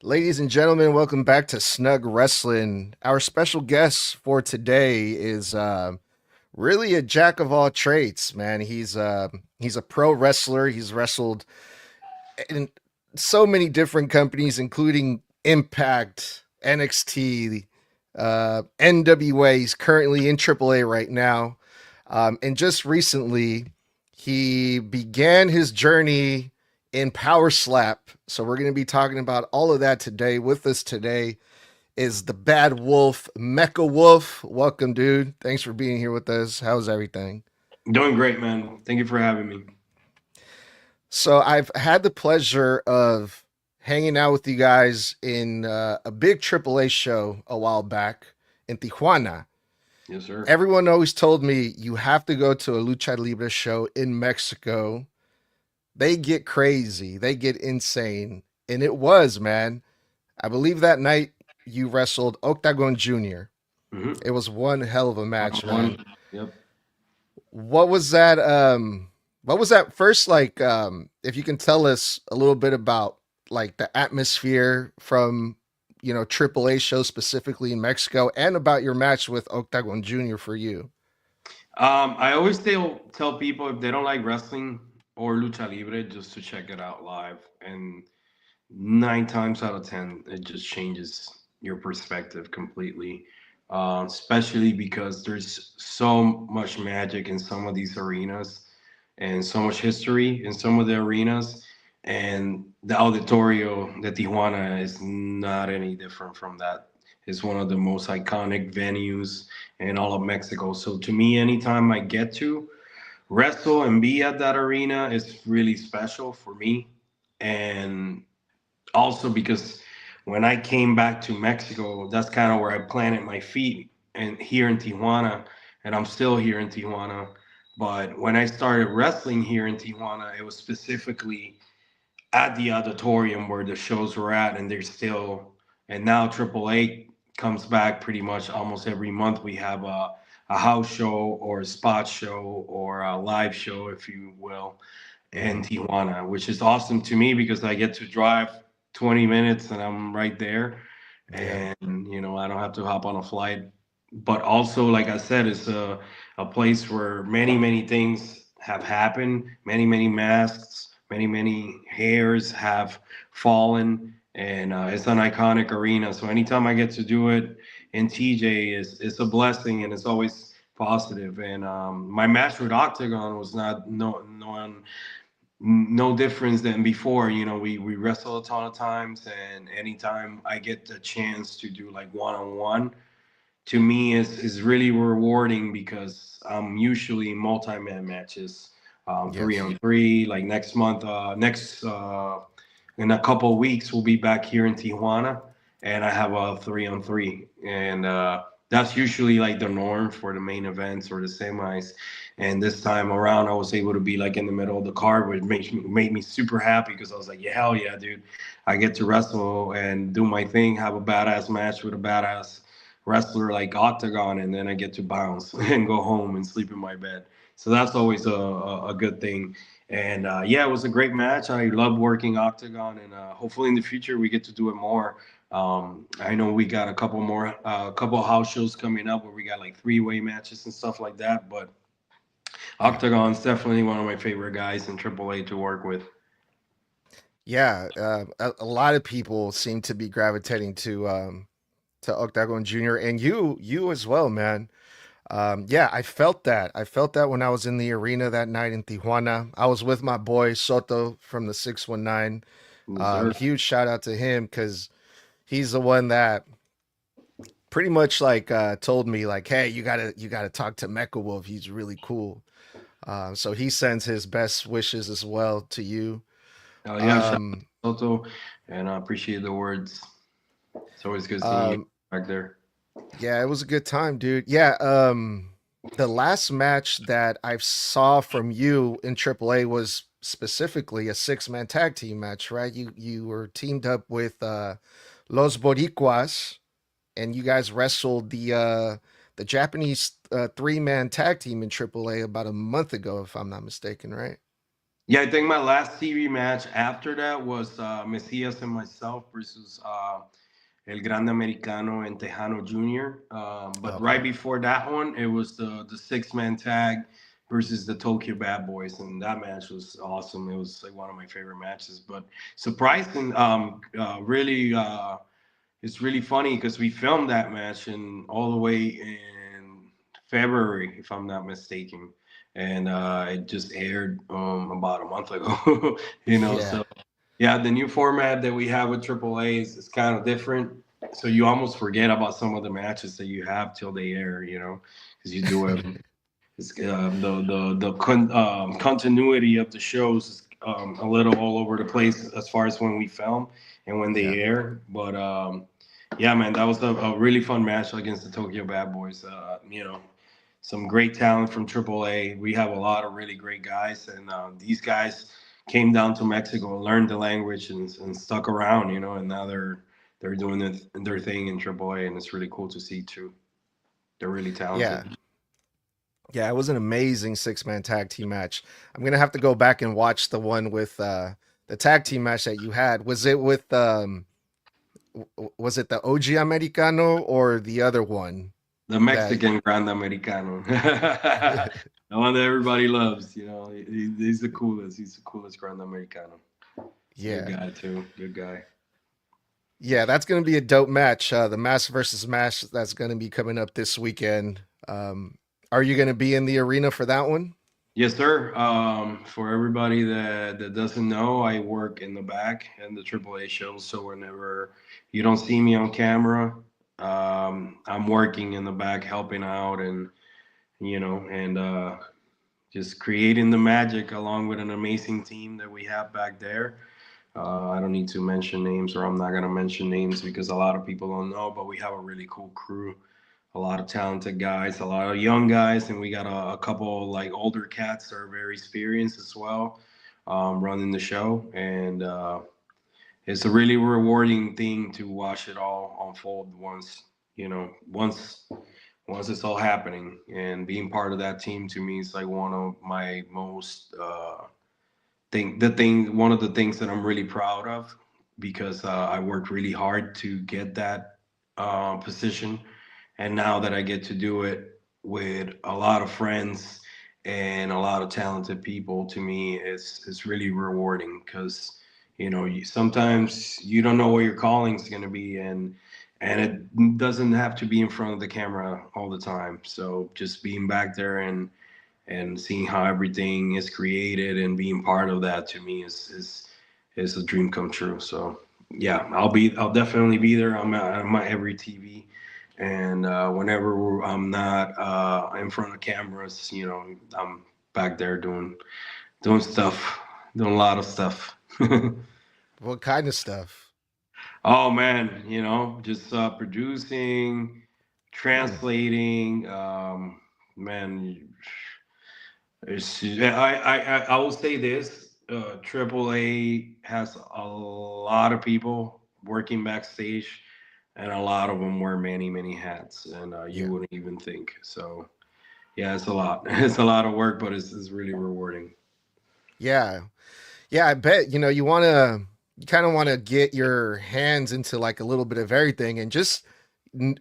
Ladies and gentlemen, welcome back to Snug Wrestling. Our special guest for today is really a jack of all trades, man. He's a pro wrestler. He's wrestled in so many different companies, including Impact, NXT, NWA. He's currently in AAA right now, and just recently he began his journey in Power Slap. So we're going to be talking about all of that today. With us today is the Bad Wolf, Mecha Wolf. Welcome, dude. Thanks for being here with us. How's everything? Doing great, man. Thank you for having me. So I've had the pleasure of hanging out with you guys in a big AAA show a while back in Tijuana. Yes, sir. Everyone always told me you have to go to a Lucha Libre show in Mexico. They get crazy, they get insane. And it was, man. I believe that night you wrestled Octagon Jr. Mm-hmm. It was one hell of a One match, on one. man. Yep. What was that what was that first like if you can tell us a little bit about like the atmosphere from AAA shows specifically in Mexico and about your match with Octagon Jr. for you. I always tell people if they don't like wrestling or lucha libre, just to check it out live. And nine times out of ten, it just changes your perspective completely. Especially because there's so much magic in some of these arenas and so much history in some of the arenas. And the Auditorio de Tijuana is not any different from that. It's one of the most iconic venues in all of Mexico. So to me, anytime I get to wrestle and be at that arena is really special for me. And also because when I came back to Mexico, that's kind of where I planted my feet and here in Tijuana, and I'm still here in Tijuana. But when I started wrestling here in Tijuana, it was specifically at the auditorium where the shows were at, and they're still. And now AAA comes back pretty much almost every month. We have a house show or a spot show or a live show, if you will, in Mm-hmm. Tijuana, which is awesome to me because I get to drive 20 minutes and I'm right there. Yeah. And, I don't have to hop on a flight. But also, like I said, it's a place where many, many things have happened, many, many masks, many, many hairs have fallen. And it's an iconic arena. So anytime I get to do it in TJ, it's a blessing and it's always positive. And my match with Octagon was not no difference than before. We wrestle a ton of times, and anytime I get the chance to do like one on one, to me is really rewarding because I'm usually in multi man matches, three Yes. on three. Like next month, next in a couple of weeks, we'll be back here in Tijuana, and I have a three on three, and that's usually like the norm for the main events or the semis. And this time around, I was able to be like in the middle of the card, which made me super happy because I was like, yeah, hell yeah, dude, I get to wrestle and do my thing, have a badass match with a badass wrestler like Octagon, and then I get to bounce and go home and sleep in my bed. So that's always a good thing. And yeah, it was a great match. I love working Octagon, and hopefully in the future we get to do it more. I know we got a couple more, couple of house shows coming up where we got like three-way matches and stuff like that. But Octagon's definitely one of my favorite guys in AAA to work with. Yeah, a lot of people seem to be gravitating to Octagon Jr. and you as well, man. Yeah, I felt that. I felt that when I was in the arena that night in Tijuana. I was with my boy Soto from the 619. Yes, sir. Huge shout out to him because he's the one that pretty much like told me like, hey, you gotta talk to Mecha Wolf. He's really cool. So he sends his best wishes as well to you. Yeah, shout Um, out to Soto, and I appreciate the words. It's always good seeing you um, back there. yeah, it was a good time, dude. Yeah, the last match that I saw from you in AAA was specifically a six-man tag team match, right? You were teamed up with Los Boricuas, and you guys wrestled the Japanese three-man tag team in AAA about a month ago, if I'm not mistaken, right? Yeah, I think my last TV match after that was Messias and myself versus El Grande Americano and Tejano Jr. But right Okay. before that one, it was the six man tag versus the Tokyo Bad Boys, and that match was awesome. It was like one of my favorite matches. But surprising, really, it's really funny because we filmed that match in all the way in February, if I'm not mistaken, and it just aired about a month ago. Yeah. So yeah, the new format that we have with AAA is kind of different. So you almost forget about some of the matches that you have till they air, because you do it. It's, the continuity of the shows is a little all over the place as far as when we film and when Yeah. they air. But yeah, man, that was a really fun match against the Tokyo Bad Boys. Some great talent from AAA. We have a lot of really great guys, and these guys came down to Mexico, learned the language, and stuck around. And now they're doing their thing in AAA, and it's really cool to see too. They're really Yeah. talented. Yeah, it was an amazing six-man tag team match. I'm gonna have to go back and watch the one with the tag team match that you had. Was it with was it the OG Americano or the other one The that Mexican Grande Americano, the one that everybody loves. He's the coolest. He's the coolest Grande Americano. Good yeah. guy too. Good guy. Yeah, that's going to be a dope match. The Mass versus Mass that's going to be coming up this weekend. Are you going to be in the arena for that one? Yes, sir. For everybody that doesn't know, I work in the back in the AAA show. So whenever you don't see me on camera, I'm working in the back, helping out, and just creating the magic along with an amazing team that we have back there. I don't need to mention names, or I'm not gonna mention names because a lot of people don't know. But we have a really cool crew, a lot of talented guys, a lot of young guys, and we got a couple like older cats that are very experienced as well, running the show. And it's a really rewarding thing to watch it all unfold once it's all happening. And being part of that team to me is like one of my most one of the things that I'm really proud of because I worked really hard to get that position, and now that I get to do it with a lot of friends and a lot of talented people, to me, it's really rewarding because sometimes you don't know what your calling is going to be, and it doesn't have to be in front of the camera all the time. So just being back there and seeing how everything is created and being part of that to me is a dream come true. So yeah, I'll definitely be there. I'm at every TV, and whenever I'm not in front of cameras, I'm back there doing stuff, doing a lot of stuff. What kind of stuff? Oh man, just producing, Hmm. translating. Man, I will say this: AAA has a lot of people working backstage, and a lot of them wear many hats, and you Yeah. wouldn't even think. So yeah, it's a lot. It's a lot of work, but it's really rewarding. Yeah. Yeah, I bet, you kind of want to get your hands into like a little bit of everything and just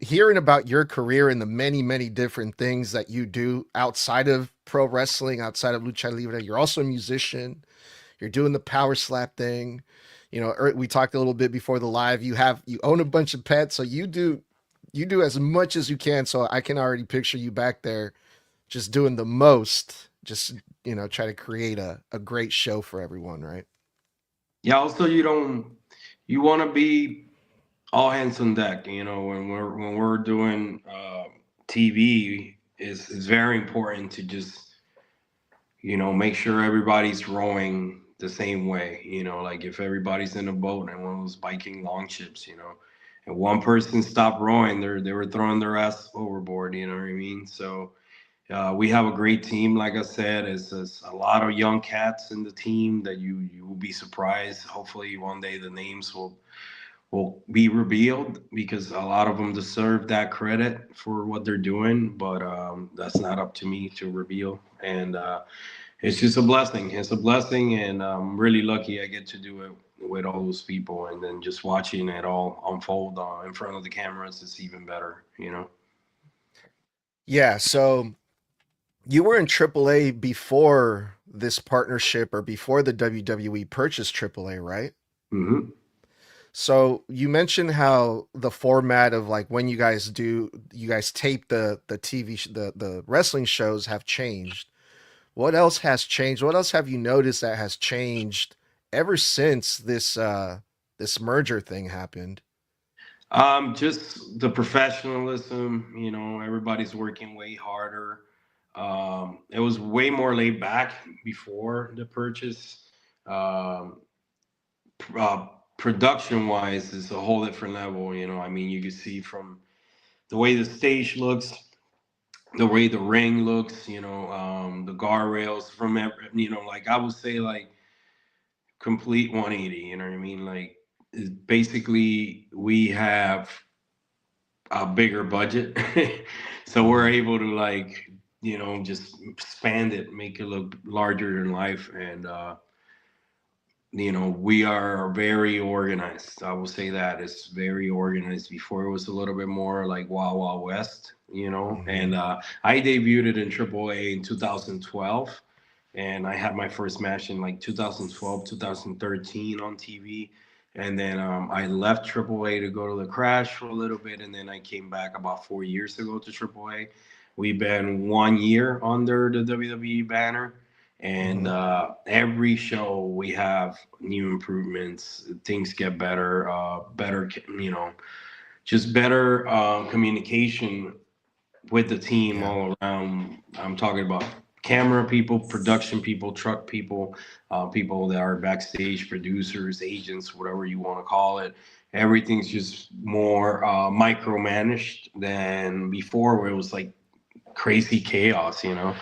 hearing about your career and the many different things that you do outside of pro wrestling, outside of lucha libre. You're also a musician. You're doing the power slap thing. We talked a little bit before the live. You own a bunch of pets, so you do as much as you can. So I can already picture you back there just doing the most. Just try to create a great show for everyone, right? Yeah. Also, you want to be all hands on deck. When we're doing TV, is very important to just make sure everybody's rowing the same way. Like if everybody's in a boat and one was biking long ships, and one person stopped rowing, they were throwing their ass overboard. You know what I mean? So we have a great team. Like I said, it's a lot of young cats in the team that you will be surprised. Hopefully, one day the names will be revealed because a lot of them deserve that credit for what they're doing. But that's not up to me to reveal. And it's just a blessing. It's a blessing, and I'm really lucky I get to do it with all those people, and then just watching it all unfold in front of the cameras is even better. You know. Yeah, so you were in AAA before this partnership or before the WWE purchased AAA, right? Hmm. So you mentioned how the format of like when you guys tape the the wrestling shows have changed. What else has changed? What else have you noticed that has changed ever since this merger thing happened? Just the professionalism. You know, everybody's working way harder. It was way more laid back before the purchase. Um, uh, Production wise, is a whole different level. You know, I mean, you can see from the way the stage looks, the way the ring looks. You know, the guardrails from you know, like I would say, like complete 180. You know what I mean? Like, basically, we have a bigger budget, so we're Hmm. able to, like, you know, just expand it, make it look larger than life, and you know, we are very organized. I will say that it's very organized. Before, it was a little bit more like Wild Wild West, you know. Hmm. And I debuted it in AAA in 2012, and I had my first match in like 2012, 2013 on TV. And then I left AAA to go to the Crash for a little bit, and then I came back about 4 years ago to AAA. We've been 1 year under the WWE banner, and Hmm. every show we have new improvements. Things get better, better, you know, just better communication with the team Yeah. all around. I'm talking about camera people, production people, truck people, people that are backstage, producers, agents, whatever you want to call it. Everything's just more micromanaged than before, where it was like crazy chaos, you know.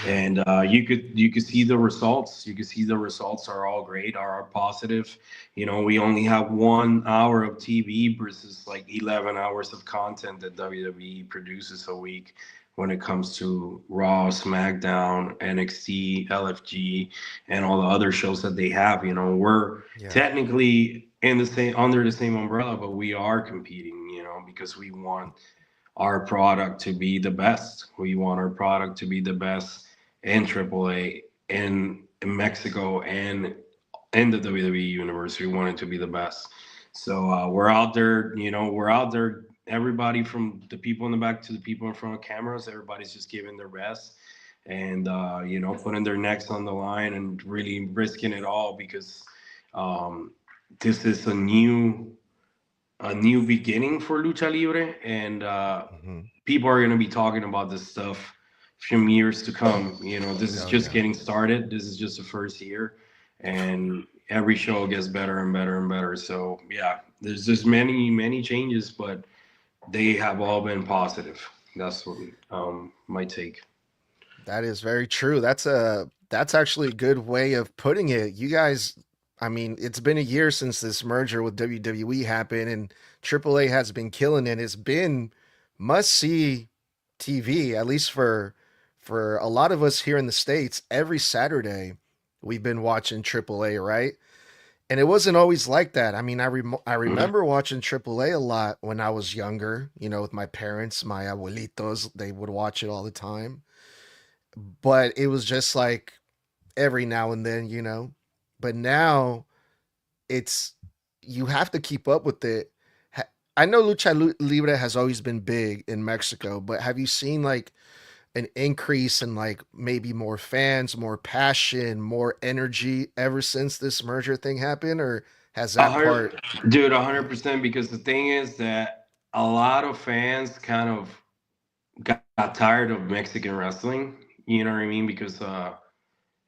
Yeah. And you could see the results. You could see the results are all great, are positive. You know, we only have 1 hour of TV versus like 11 hours of content that WWE produces a week when it comes to Raw, SmackDown, NXT, LFG, and all the other shows that they have. You know, we're Yeah. technically in the same under the same umbrella, but we are competing. You know, because we want our product to be the best. We want our product to be the best in AAA, in Mexico, and in the WWE universe. We want it to be the best. So we're out there, you know, we're out there. Everybody from the people in the back to the people in front of cameras, everybody's just giving their best, and you know, putting their necks on the line and really risking it all, because um, this is a new beginning for Lucha Libre, and Hmm. people are going to be talking about this stuff from years to come. You know, this is Oh just yeah. getting started. This is just the first year, and every show gets better and better and better. So yeah, there's just many changes, but they have all been positive. That's what my take. That is very true. That's actually a good way of putting it. You guys, I mean, it's been a year since this merger with WWE happened, and AAA has been killing it. It's been must see TV, at least for a lot of us here in the States. Every Saturday, we've been watching AAA, right? And it wasn't always like that. I mean, I remember watching AAA a lot when I was younger. You know, with my parents, my abuelitos, they would watch it all the time, but it was just like every now and then, you know. But now it's you have to keep up with it. I know Libre has always been big in Mexico, but have you seen like an increase in like maybe more fans, more passion, more energy ever since this merger thing happened, or has A that hundred, part? dude, a Yeah. 100%. Because the thing is that a lot of fans kind of got tired of Mexican wrestling. You know what I mean? Because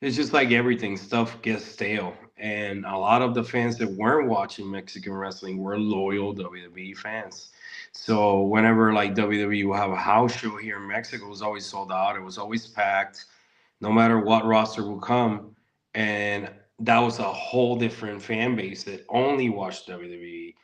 it's just like everything, stuff gets stale. And a lot of the fans that weren't watching Mexican wrestling were loyal WWE fans. So whenever like WWE will have a house show here in Mexico, it was always sold out. It was always packed, no matter what roster will come. And that was a whole different fan base that only watched WWE.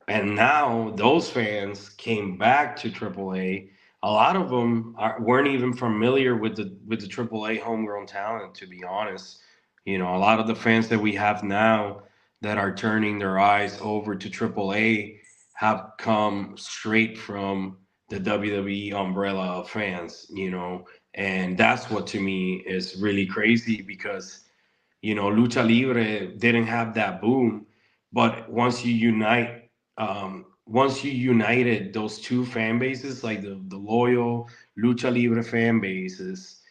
And now those fans came back to AAA. a lot of them weren't even familiar with the AAA homegrown talent. To be honest, you know, a lot of the fans that we have now that are turning their eyes over to AAA have come straight from the WWE umbrella of fans. You know, and that's what to me is really crazy because you know, Lucha Libre didn't have that boom, but once you united those two fan bases, like the loyal Lucha Libre fan bases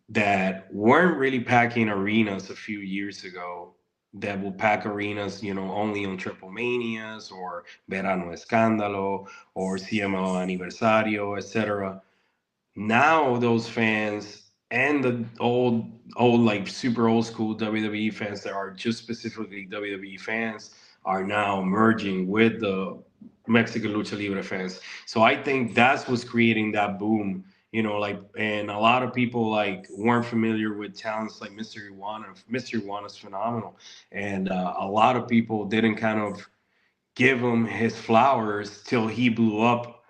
that weren't really packing arenas a few years ago, that will pack arenas, you know, only on Triple Manias or Verano Escándalo or CML Aniversario, etc. Now those fans and the old like super old school WWE fans that are just specifically WWE fans are now merging with the Mexican Lucha Libre fans. So I think that's what's creating that boom. You know, like, and a lot of people like weren't familiar with talents like Mr. Iwana. Mr. Iwana's phenomenal, and a lot of people didn't kind of give him his flowers till he blew up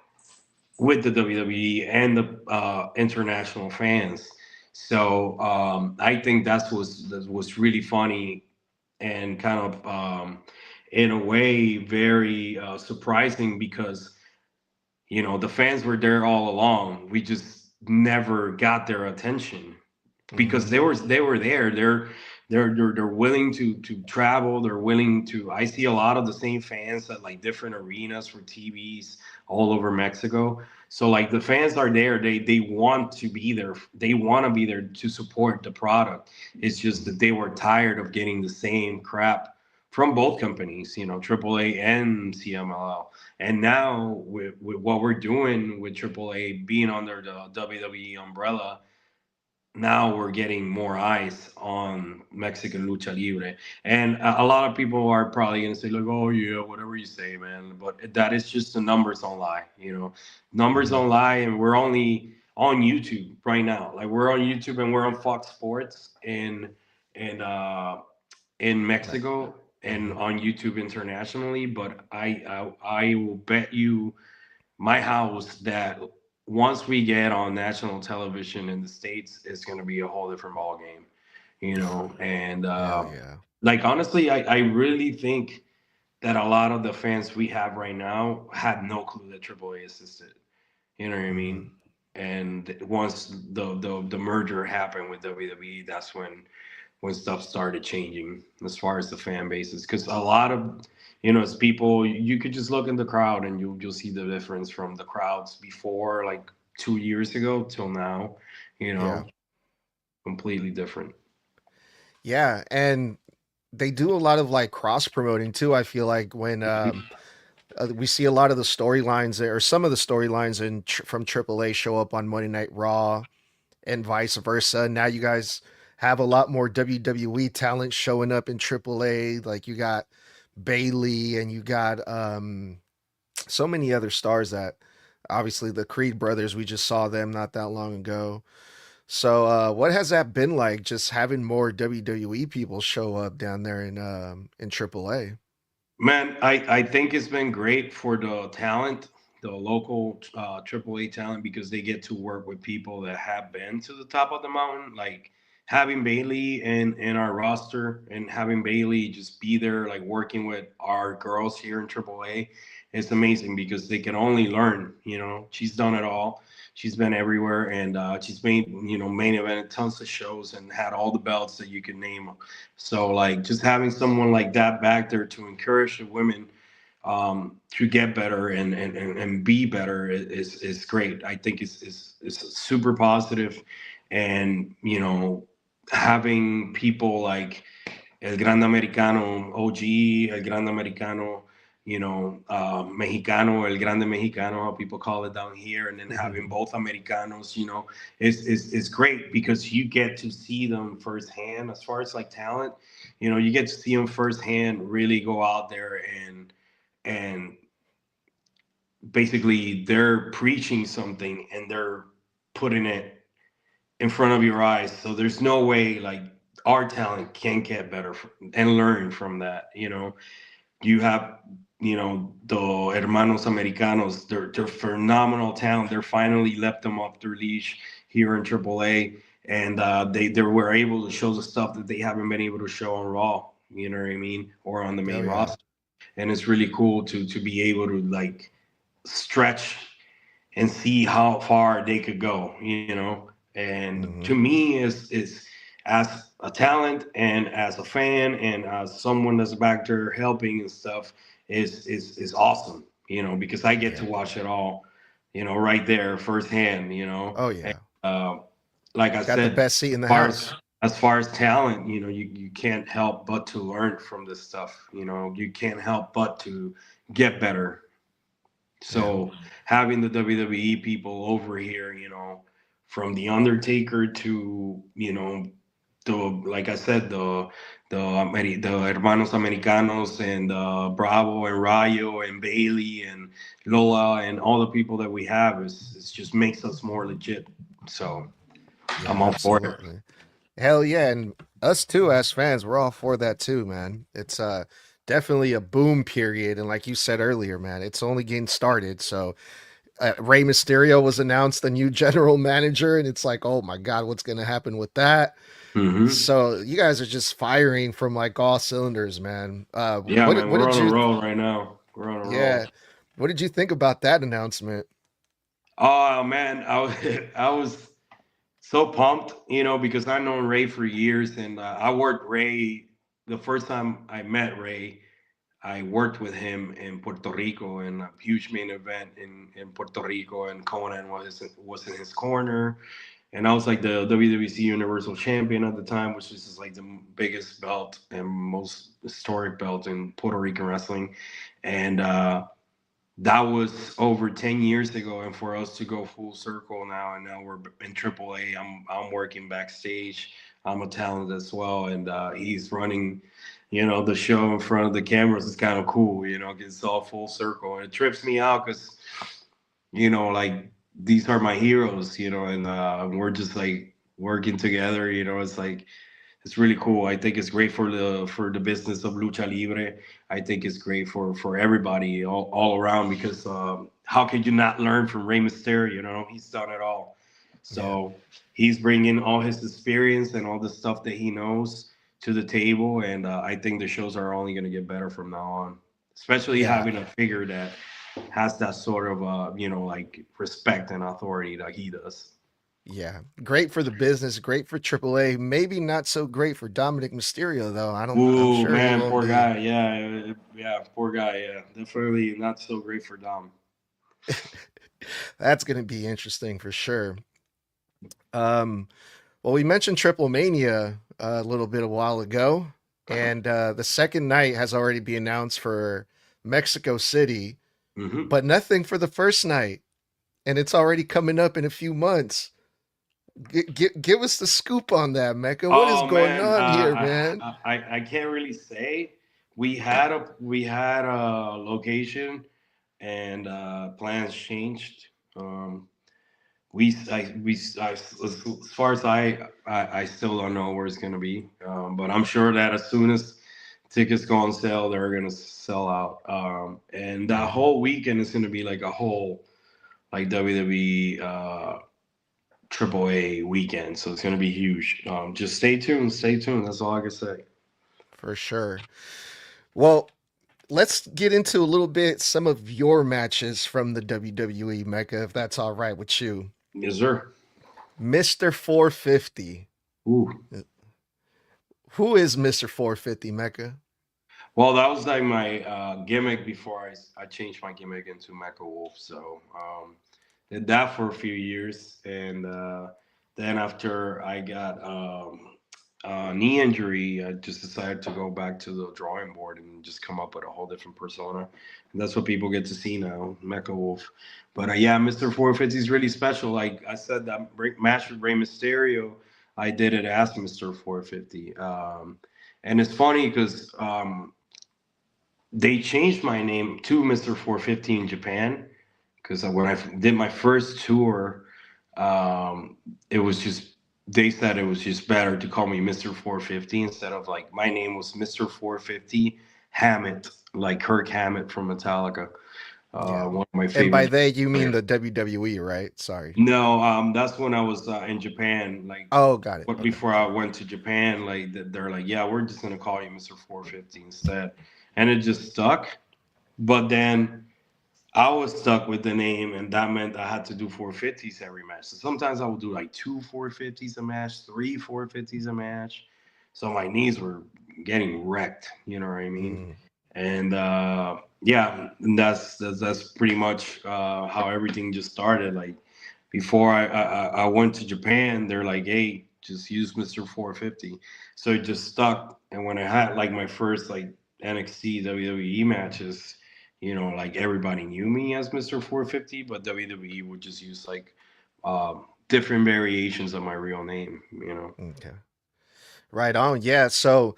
with the WWE and the international fans. So I think that was really funny and kind of in a way very surprising because you know the fans were there all along. We just never got their attention because Hmm. they were there. They're willing to travel. They're willing to. I see a lot of the same fans at like different arenas for TVs all over Mexico. So like the fans are there. They want to be there. They want to be there to support the product. It's just that they were tired of getting the same crap from both companies, you know, AAA and CMLL. And now with what we're doing with AAA being under the WWE umbrella, now we're getting more eyes on Mexican lucha libre, and a lot of people are probably gonna say like, "Oh yeah, whatever you say, man," but that is just the numbers don't lie, you know. Numbers Hmm. don't lie, and we're only on YouTube right now. Like we're on YouTube and we're on Fox Sports in in Mexico and Hmm. on YouTube internationally. But I will bet you my house that once we get on national television in the states, it's going to be a whole different ball game, you know. And Hell yeah. like honestly, I really think that a lot of the fans we have right now had no clue that AAA existed. You know what I Hmm. mean? And once the merger happened with WWE, that's when stuff started changing as far as the fan bases. Because a lot of as people, you could just look in the crowd and you'll see the difference from the crowds before, like 2 years ago till now. You Yeah. know, completely different. Yeah. And they do a lot of like cross promoting too. I feel like when we see a lot of the storylines there, or some of the storylines from AAA show up on Monday Night Raw and vice versa. Now you guys have a lot more WWE talent showing up in AAA. Like you got Bailey and you got so many other stars that obviously the Creed brothers, we just saw them not that long ago. So what has that been like just having more WWE people show up down there in AAA? Man, I think it's been great for the talent, the local AAA talent, because they get to work with people that have been to the top of the mountain. Like having Bailey in our roster and having Bailey just be there, like working with our girls here in AAA, it's amazing because they can only learn. You know, she's done it all. She's been everywhere, and she's made main event tons of shows and had all the belts that you could name. So like just having someone like that back there to encourage the women to get better and be better is great. I think is super positive, and having people like El Grande Americano OG, El Grande Americano, Mexicano, El Grande Mexicano, how people call it down here, and then having both Americanos, is great because you get to see them firsthand. As far as like talent, you get to see them firsthand, really go out there and basically they're preaching something and they're putting it in front of your eyes. So there's no way like our talent can't get better and learn from that. You have the Hermanos Americanos, they're phenomenal talent. They're finally left them off their leash here in AAA, and they were able to show the stuff that they haven't been able to show on Raw. You know what I mean, or on the Oh main yeah. roster. And it's really cool to be able to like stretch and see how far they could go. And to Hmm. me, is as a talent and as a fan and as someone that's back there helping and stuff is awesome. Because I get to Yeah. watch it all, right there firsthand. Oh And yeah. uh, like I Got the said, best seat in the far as house. as far as talent, you can't help but to learn from this stuff. You can't help but to get better. Yeah. So having the WWE people over here, from the Undertaker to the like I said the Hermanos Americanos and Bravo and Rayo and Bailey and Lola and all the people that we have is just makes us more legit. So Yeah. I'm all for it. Absolutely. Hell yeah, and us too as fans, we're all for that too, man. It's definitely a boom period, and like you said earlier, man, it's only getting started. So Rey Mysterio was announced the new general manager, and it's like, oh my god, what's gonna happen with that? Hmm. So you guys are just firing from like all cylinders, man. Yeah, man, What we're did on a you? roll right now. We're on a roll. Yeah, what did you think about that announcement? Oh man, I was so pumped, because I've known Ray for years, and I worked Ray the first time I met Ray. I worked with him in Puerto Rico in a huge main event in Puerto Rico, and Conan was in his corner, and I was like the WWC Universal Champion at the time, which is just like the biggest belt and most historic belt in Puerto Rican wrestling, and that was over 10 years ago, and for us to go full circle now, and now we're in AAA. I'm working backstage. I'm a talent as well, and he's running the show in front of the cameras. Is kind of cool, 'cause it's all full circle, and it trips me out because like these are my heroes, and we're just like working together. It's like it's really cool. I think it's great for the business of lucha libre. I think it's great for everybody all around because how could you not learn from Rey Mysterio? He's done it all. Yeah, So he's bringing all his experience and all the stuff that he knows to the table, and I think the shows are only going to get better from now on. Especially yeah, having a figure that has that sort of like respect and authority that he does. yeah. Great for the business, great for AAA. Maybe not so great for Dominic Mysterio though. I don't. I'm Ooh, sure he man, won't poor be. guy. Yeah, yeah, poor guy. Yeah, definitely not so great for Dom. That's gonna be interesting for sure. Um, well, we mentioned Triple Mania a little bit a while ago, and the second night has already been announced for Mexico City, Hmm. but nothing for the first night, and it's already coming up in a few months. Give us the scoop on that, Mecca. What is Oh going man, on here, man? I can't really say. We had a location, and plans changed. Um, as far as I still don't know where it's gonna be, but I'm sure that as soon as tickets go on sale, they're gonna sell out. And that Hmm. whole weekend is gonna be like a whole like WWE AAA weekend, so it's gonna be huge. Just stay tuned, stay tuned. That's all I can say. For sure. Well, let's get into a little bit some of your matches from the WWE, Mecca, if that's all right with you. Yes, sir. Mr. 450. Ooh. Who is Mr. 450, Mecca? Well, that was like my gimmick before I changed my gimmick into Mecha Wolf. So did that for a few years, and then after I got a knee injury, I just decided to go back to the drawing board and just come up with a whole different persona, and that's what people get to see now, Mecha Wolf. But yeah, Mr. 450 is really special. Like I said, that match with Rey Mysterio, I did it as Mr. 450. And it's funny because they changed my name to Mr. 450 in Japan because when I did my first tour, it was just they said it was just better to call me Mr. 450 instead of like my name was Mr. 450 Hammett. like Kirk Hammett from Metallica. Yeah. One of my And by favorite they, you mean players. the WWE, right? Sorry. No, that's when I was in Japan. Like, Oh, got it. but Okay. before I went to Japan, like they're like, yeah, we're just gonna call you Mr. 450 instead, and it just stuck. But then I was stuck with the name, and that meant I had to do 450s every match. So sometimes I would do like two 450s a match, three 450s a match. So my knees were getting wrecked. You know what I mean? Mm, And yeah, and that's pretty much how everything just started. Like before I went to Japan, they're like, hey, just use Mr. 450. So it just stuck. And when I had like my first like NXT WWE matches, like everybody knew me as Mr. 450, but WWE would just use like different variations of my real name. okay. Right on. Yeah. So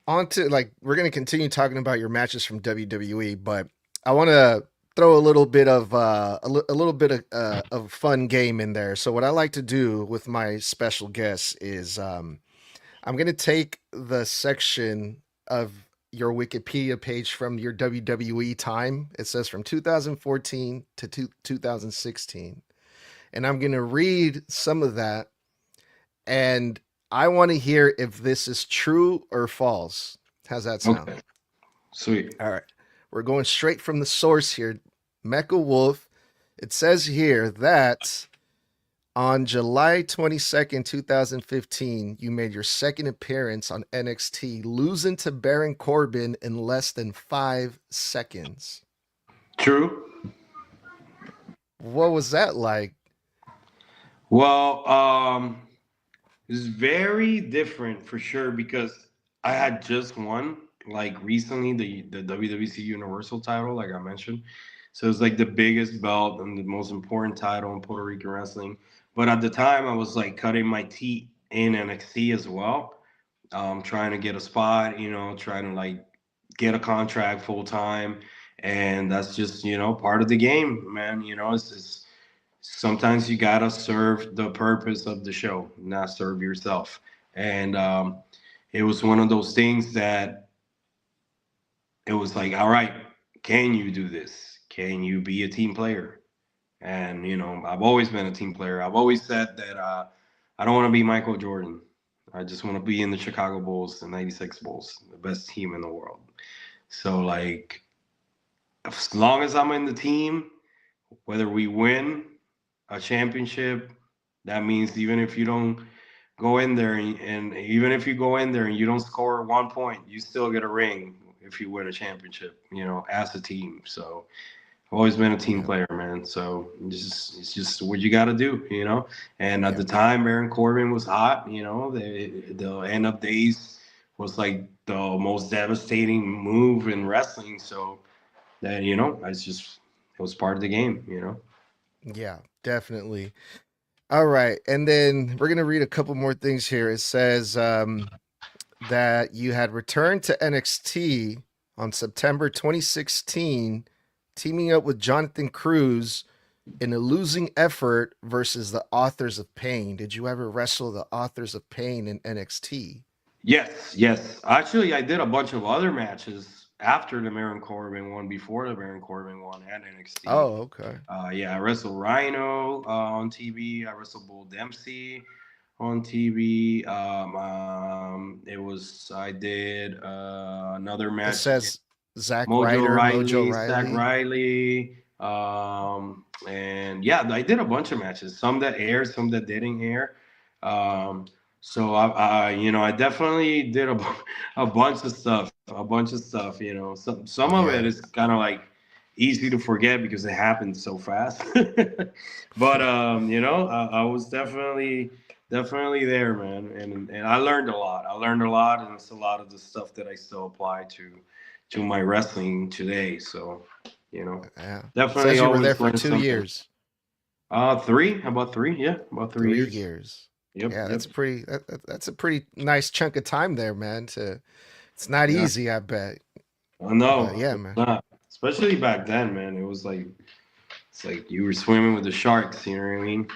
on to like we're gonna continue talking about your matches from WWE, but I want to throw a little bit of a little bit of fun game in there. So what I like to do with my special guests is I'm gonna take the section of your Wikipedia page from your WWE time. It says from 2014 to 2016, and I'm gonna read some of that, and I want to hear if this is true or false. How's that sound? Okay, sweet. All right. We're going straight from the source here. Mecha Wolf. It says here that on July 22nd, 2015, you made your second appearance on NXT, losing to Baron Corbin in less than 5 seconds. True. What was that like? Well, it's very different for sure because I had just won like recently the WWC Universal title, like I mentioned. So it's like the biggest belt and the most important title in Puerto Rican wrestling. But at the time, I was like cutting my teeth in NXT as well, trying to get a spot, trying to like get a contract full time, and that's just part of the game, man. It's sometimes you gotta serve the purpose of the show, not serve yourself. And it was one of those things that it was like, all right, can you do this? Can you be a team player? And I've always been a team player. I've always said that I don't want to be Michael Jordan. I just want to be in the Chicago Bulls, the '96 Bulls, the best team in the world. So like, as long as I'm in the team, whether we win a championship, that means even if you don't go in there and even if you go in there and you don't score 1 point, you still get a ring if you win a championship, as a team. So I've always been a team Yeah. player, man. So it's just what you got to do. And at Yeah. the time, Baron Corbin was hot. The end of days was like the most devastating move in wrestling. So that it was part of the game. Yeah, definitely. All right. And then we're going to read a couple more things here. It says that you had returned to NXT on September 2016, teaming up with Jonathan Cruz in a losing effort versus the Authors of Pain. Did you ever wrestle the Authors of Pain in NXT? Yes, yes. Actually, I did a bunch of other matches after the Baron Corbin one, before the Baron Corbin one at NXT. Oh, okay. Yeah, I wrestled Rhino on TV. I wrestled Bull Dempsey on TV. It was I did another It match against says Zack Mojo Ryder, Mojo Riley, Zach Riley. Riley. And yeah, I did a bunch of matches. Some that aired, some that didn't air. Um, so I definitely did a bunch of stuff, a bunch of stuff. Some of it Yeah. is kind of like easy to forget because it happened so fast. But I was definitely there, man, and I learned a lot. I learned a lot, and it's a lot of the stuff that I still apply to my wrestling today. So, you know, Yeah. It definitely says you were there always for learn two something. years. Three? How about three? Yeah, about 3 years. 3 years. Yep, Yeah, yep. that's a pretty nice chunk of time there, man. To It's not Yeah, easy, I bet. I know. But yeah, It's man. not, especially back then, man. It was it's like you were swimming with the sharks. You know what I mean?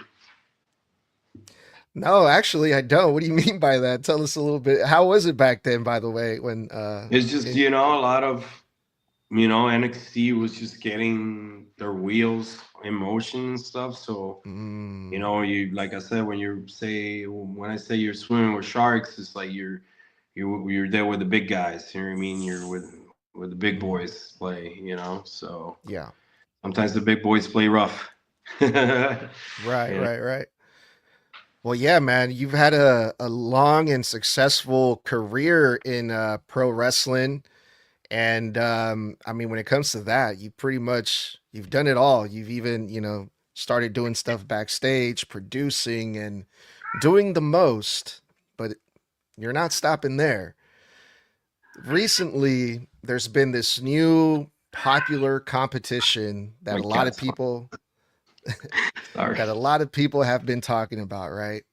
No, actually, I don't. What do you mean by that? Tell us a little bit. How was it back then, by the way, when It's just, in a lot of, NXT was just getting their wheels in motion and stuff. So, mm, you, like I said, when I say you're swimming with sharks, it's like you're there with the big guys. You know what I mean? You're with the big mhm. boys play. So Yeah. sometimes the big boys play rough. Right, right, right. Well, yeah, man, you've had a long and successful career in pro wrestling. And I mean, when it comes to that, you've done it all. You've even, started doing stuff backstage, producing and doing the most, but you're not stopping there. Recently, there's been this new popular competition My cat's fine. Sorry. that a lot of people have been talking about, right?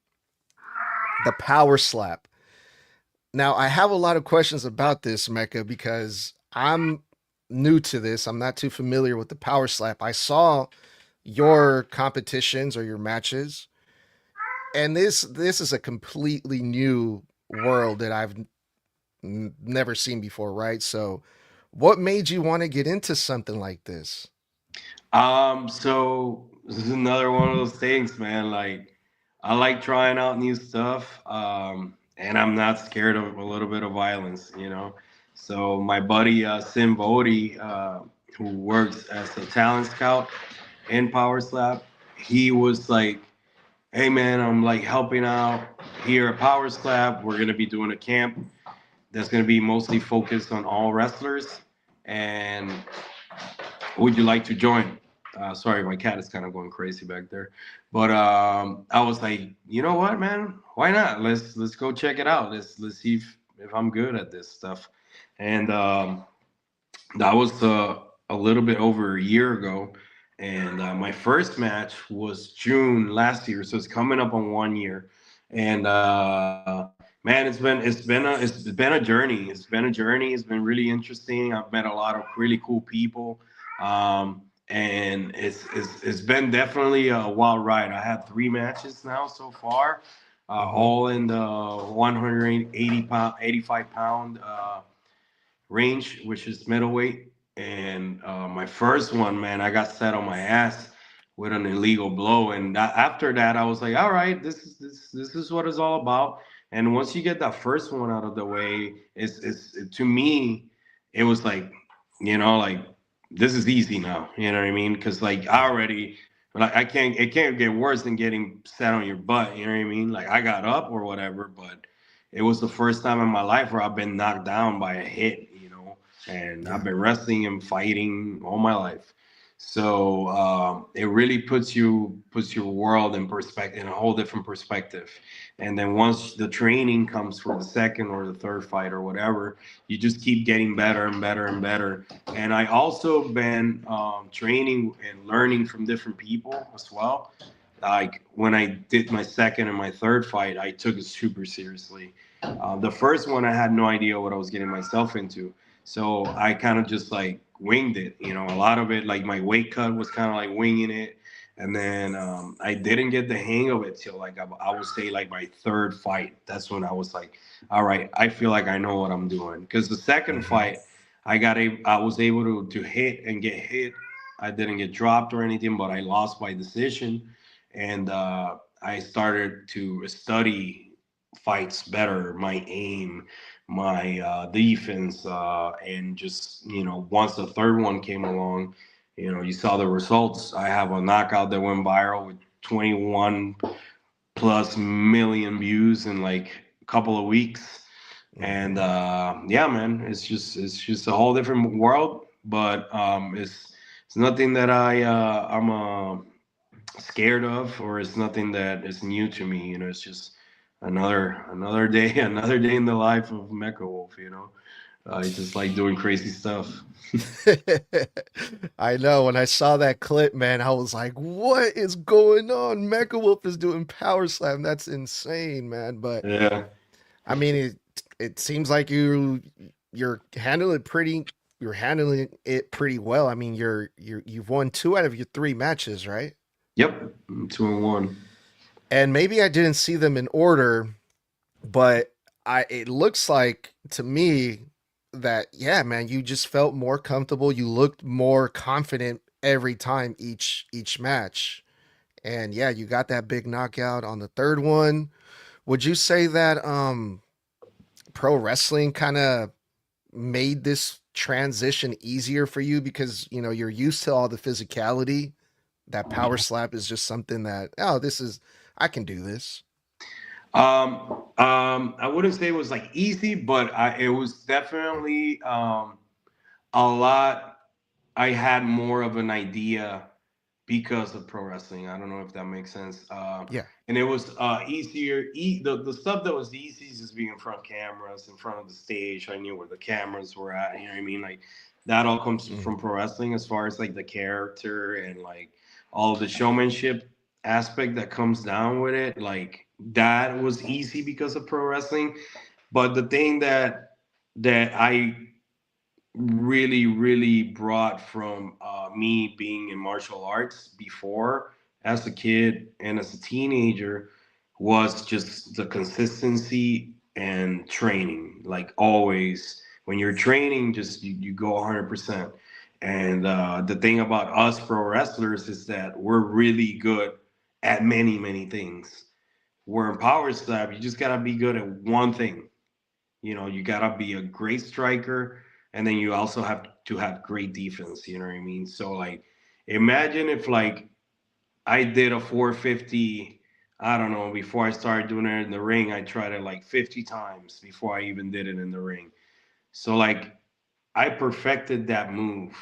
The power slap. Now, I have a lot of questions about this, Mecca, because I'm new to this. I'm not too familiar with the power slap. I saw your competitions or your matches, and this is a completely new world that I've never seen before, right? So, what made you want to get into something like this? So this is another one of those things, man. Like, I like trying out new stuff, and I'm not scared of a little bit of violence. So my buddy Sim Bodie, who works as a talent scout in Power Slap, he was like, "Hey, man, I'm like helping out here at Power Slap. We're gonna be doing a camp that's gonna be mostly focused on all wrestlers, and would you like to join?" Sorry, my cat is kind of going crazy back there. But I was like, you know what, man? Why not? Let's go check it out. Let's see if I'm good at this stuff. And that was a little bit over a year ago. And my first match was June last year, so it's coming up on 1 year. And man, it's been a journey. It's been a journey. It's been really interesting. I've met a lot of really cool people. And it's been definitely a wild ride. I had 3 matches now so far, Mm-hmm. all in the 180 pound, 85 pound range, which is middleweight. And my first one, man, I got set on my ass with an illegal blow. And after that, I was like, all right, this is what it's all about. And once you get that first one out of the way, to me, it was like this is easy now. You know what I mean? Because like I Yeah. already. Like it can't get worse than getting set on your butt. You know what I mean? Like I got up or whatever, but it was the first time in my life where I've been knocked down by a hit. And I've Yeah. been wrestling and fighting all my life. So it really puts your world in perspective, in a whole different perspective. And then once the training comes for the second or the third fight or whatever, you just keep getting better and better and better. And I also been training and learning from different people as well. Like when I did my second and my third fight, I took it super seriously. The first one, I had no idea what I was getting myself into. So I kind of just like winged it. A lot of it, like my weight cut was kind of like winging it. And then I didn't get the hang of it till like I would say like my third fight. That's when I was like, all right, I feel like I know what I'm doing. Because the second Mm-hmm. fight, I was able to hit and get hit. I didn't get dropped or anything, but I lost by decision. And I started to study fights better, my aim, my defense, and just once the third one came along, you saw the results. I have a knockout that went viral with 21 plus million views in like a couple of weeks. And Mm-hmm. yeah, man, it's just a whole different world, but it's nothing that I'm scared of, or it's nothing that is new to me. It's just another day, another day in the life of Mecha Wolf. I just like doing crazy stuff. I know. When I saw that clip, man, I was like, "What is going on? Mecha Wolf is doing power slam. That's insane, man." But Yeah. I mean, it seems like you're handling it pretty. You're handling it pretty well. I mean, you've won 2 out of your 3 matches, right? Yep. 2-1. and maybe I didn't see them in order, but I it looks like to me that yeah, man, you just felt more comfortable. You looked more confident every time each match. And yeah, you got that big knockout on the third one. Would you say that pro wrestling kind of made this transition easier for you because, you know, you're used to all the physicality? That power slap is just something that, oh, this is I can do this. I wouldn't say it was like easy, but it was definitely a lot. I had more of an idea because of pro wrestling. I don't know if that makes sense. Yeah. And it was easier. The stuff that was easy is just being in front of cameras, in front of the stage. I knew where the cameras were at. You know what I mean? Like that all comes Mhm. from pro wrestling as far as like the character and like all of the showmanship aspect that comes down with it. Like that was easy because of pro wrestling. But the thing that I really brought from me being in martial arts before as a kid and as a teenager was just the consistency and training. Like always when you're training, just you go 100%. And the thing about us pro wrestlers is that we're really good at many things. Where in power slap you just gotta be good at one thing. You know, you gotta be a great striker, and then you also have to have great defense. You know what I mean? So like, imagine if like I did a 450. I don't know. Before I started doing it in the ring, I tried it like 50 times before I even did it in the ring. So like, I perfected that move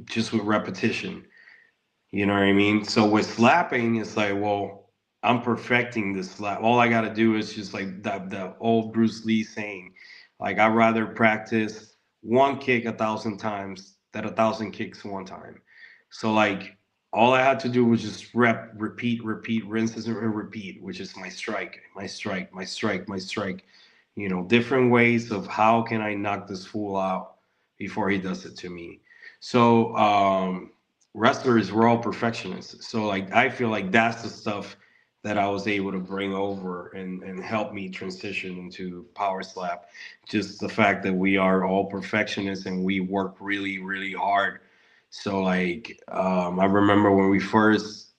just with repetition. You know what I mean? So with slapping, it's like, well, I'm perfecting this slap. All I got to do is just like the old Bruce Lee saying, like, I'd rather practice one kick 1,000 times than 1,000 kicks one time. So like, all I had to do was just repeat, rinses and repeat, which is my strike, my strike, my strike, my strike. You know, different ways of how can I knock this fool out before he does it to me. So wrestlers were all perfectionists. So like I feel like that's the stuff that I was able to bring over and help me transition into power slap. Just the fact that we are all perfectionists and we work really hard. So like I remember when we first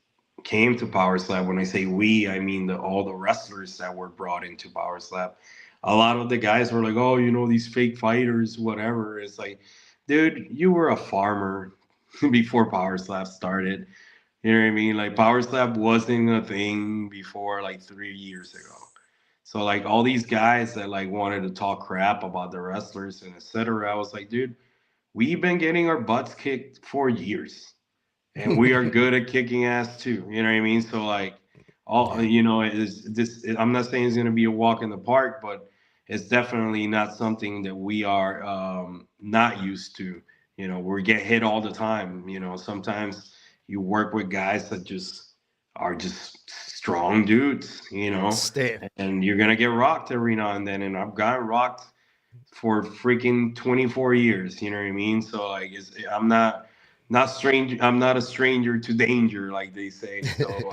came to power slap. When I say we, I mean all the wrestlers that were brought into power slap. A lot of the guys were like, "Oh, you know, these fake fighters, whatever." It's like, dude, you were a farmer before Power Slap started. You know what I mean? Like Power Slap wasn't a thing before like 3 years ago. So like all these guys that like wanted to talk crap about the wrestlers and etc. I was like, dude, we've been getting our butts kicked for years, and we are good at kicking ass too. You know what I mean? So like all Yeah. is this. I'm not saying it's gonna be a walk in the park, but it's definitely not something that we are not used to. You know, we get hit all the time. You know, sometimes you work with guys that just are just strong dudes. You know, Stay. and you're gonna get rocked every now and then. And I've gotten rocked for freaking 24 years. You know what I mean? So like, I'm not strange. I'm not a stranger to danger, like they say. So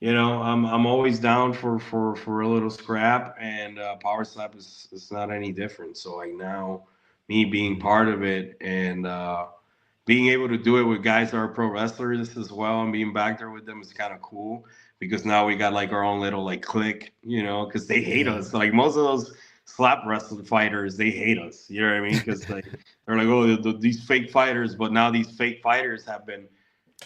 I'm always down for a little scrap, and power slap is not any different. So like now, me being Mhm. part of it and being able to do it with guys that are pro wrestlers as well and being back there with them is kind of cool because now we got like our own little like clique, because they hate Yeah. us. Like most of those slap wrestling fighters, they hate us. You know what I mean? Because they're like, oh, these fake fighters, but now these fake fighters have been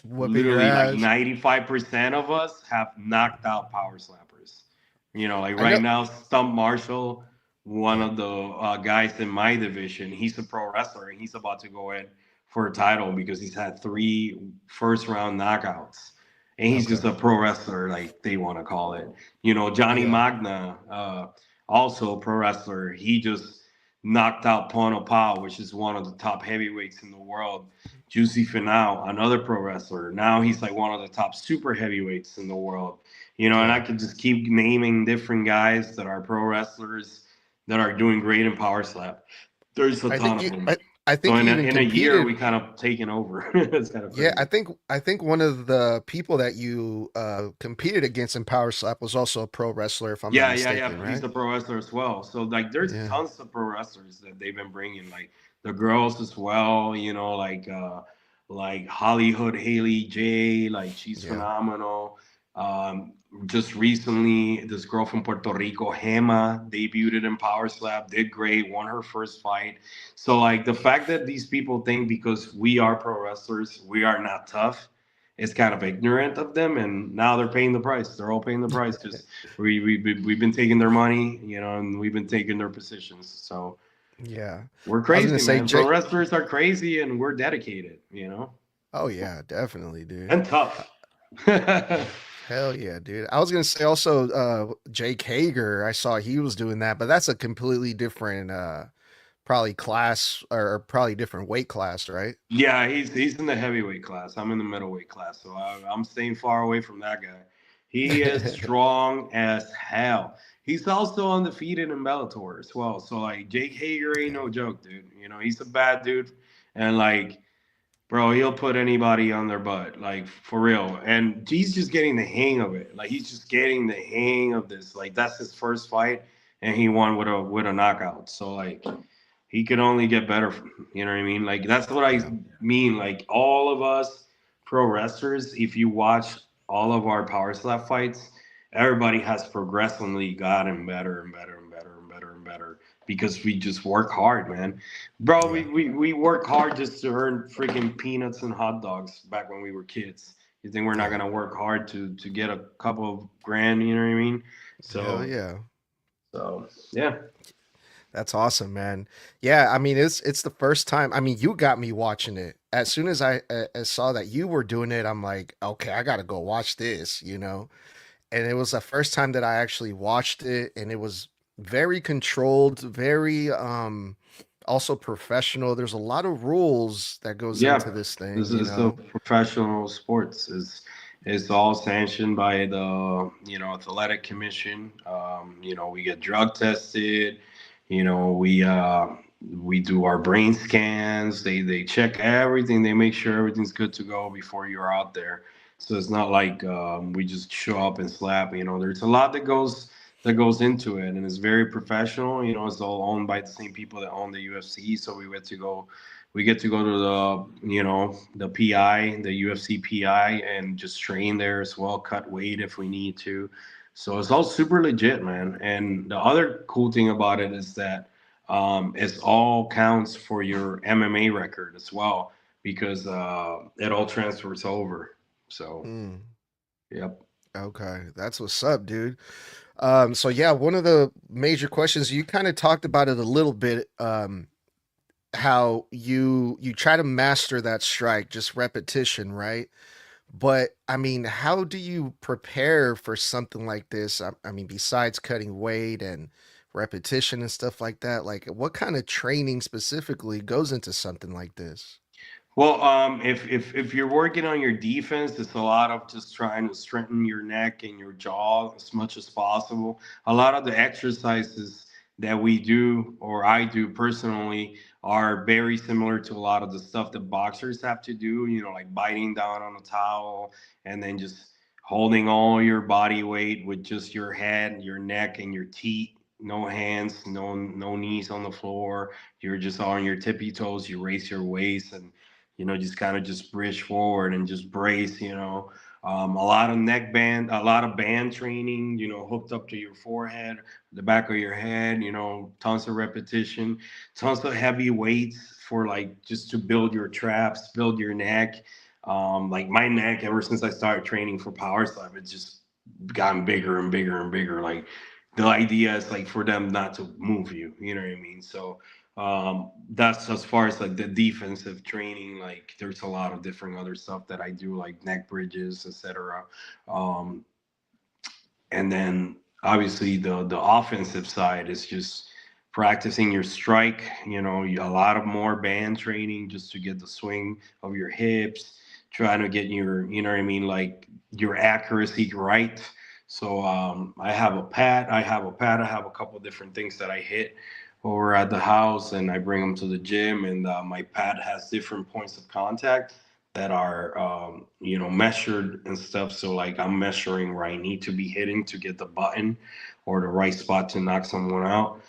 Whooping your literally like ass. 95% of us have knocked out power slappers. Like I know. right now, Stump Marshall, one Yeah. of the guys in my division, he's a pro wrestler and he's about to go in for a title because he's had three first round knockouts. And he's Okay. just a pro wrestler, like they want to call it. Johnny Yeah. Magna, also a pro wrestler. He just knocked out Pono Pao, which is one of the top heavyweights in the world. Juicy Finau, another pro wrestler. Now he's like one of the top super heavyweights in the world. And I Yeah. could just keep naming different guys that are pro wrestlers that are doing great in power slap. There's a I ton think of you. I, them. I So think he even in a year, competed. we kind of taken over. It's kind of Yeah, crazy. I think one of the people that you competed against in Power Slap was also a pro wrestler, if I'm not Yeah, yeah, yeah. mistaken, He's right? a pro wrestler as well. So like, there's Yeah, tons of pro wrestlers that they've been bringing, like the girls as well. Like Hollywood Haley J. Like she's yeah, phenomenal. Um, just recently, this girl from Puerto Rico, Hema, debuted in Power Slap, did great, won her first fight. So like the fact that these people think because we are pro wrestlers, we are not tough. It's kind of ignorant of them, and now they're paying the price. They're all paying the price because we've been taking their money, and we've been taking their positions. So yeah. we're I was gonna crazy, say, man. Pro Jake. wrestlers are crazy, and we're dedicated, Oh yeah, definitely, dude. and Uh, tough. Yeah, Hell yeah, dude. I was gonna say also, Jake Hager. I saw he was doing that, but that's a completely different, probably class or probably different weight class, right? he's in the heavyweight class. I'm in the middleweight class, so I'm staying far away from that guy. He is strong as hell. He's also undefeated in Bellator as well. So like Jake Hager ain't Yeah, no joke, dude. He's a bad dude, and like bro, he'll put anybody on their butt, like for real. And he's just getting the hang of it. Like he's just getting the hang of this. Like that's his first fight, and he won with a knockout. So like he could only get better. You know what I mean? Like that's what I yeah, mean. Like all of us pro wrestlers, if you watch all of our power slap fights, everybody has progressively gotten better and better and better and better and better because we just work hard, man. Bro, we, yeah, we, we work hard just to earn freaking peanuts and hot dogs back when we were kids. You think we're not yeah. gonna work hard to get a couple of grand, you know what I mean? Hell So yeah. so yeah. That's awesome, man. Yeah, I mean it's the first time. I mean, you got me watching it. As soon as I saw that you were doing it, I'm like, okay, I gotta go watch this. And it was the first time that I actually watched it, and it was very controlled, very also professional. There's a lot of rules that goes Yeah, into this thing, this you is the know. professional sports. It's all sanctioned by the athletic commission. We get drug tested. We do our brain scans. They check everything. They make sure everything's good to go before you're out there. So it's not like we just show up and slap. There's a lot that goes into it, and it's very professional. It's all owned by the same people that own the UFC. So we get to go to the PI, the UFC PI, and just train there as well, cut weight if we need to. So it's all super legit, man. And the other cool thing about it is that it all counts for your MMA record as well because it all transfers over. So, Mm, yep. okay, that's what's up, dude. So yeah, one of the major questions you kind of talked about it a little bit. How you try to master that strike, just repetition, right? But I mean, how do you prepare for something like this? I mean, besides cutting weight and repetition and stuff like that, like what kind of training specifically goes into something like this? Well, if you're working on your defense, it's a lot of just trying to strengthen your neck and your jaw as much as possible. A lot of the exercises that we do, or I do personally, are very similar to a lot of the stuff that boxers have to do. Like biting down on a towel and then just holding all your body weight with just your head, your neck, and your teeth. No hands, no knees on the floor. You're just on your tippy toes. You raise your waist and just kind of just bridge forward and just brace. A lot of neck band, a lot of band training, hooked up to your forehead, the back of your head, tons of repetition, tons of heavy weights for like just to build your traps, build your neck. Like my neck, ever since I started training for Power Slap, it's just gotten bigger and bigger and bigger. Like the idea is like for them not to move you, you know what I mean? So that's as far as like the defensive training. Like there's a lot of different other stuff that I do, like neck bridges, etc. Um, and then obviously the offensive side is just practicing your strike. A lot of more band training just to get the swing of your hips, trying to get your, you know what I mean, like your accuracy right. So I have a pad. I have a couple different things that I hit. over at the house, and I bring them to the gym. And my pad has different points of contact that are, measured and stuff. So like I'm measuring where I need to be hitting to get the button or the right spot to knock someone out.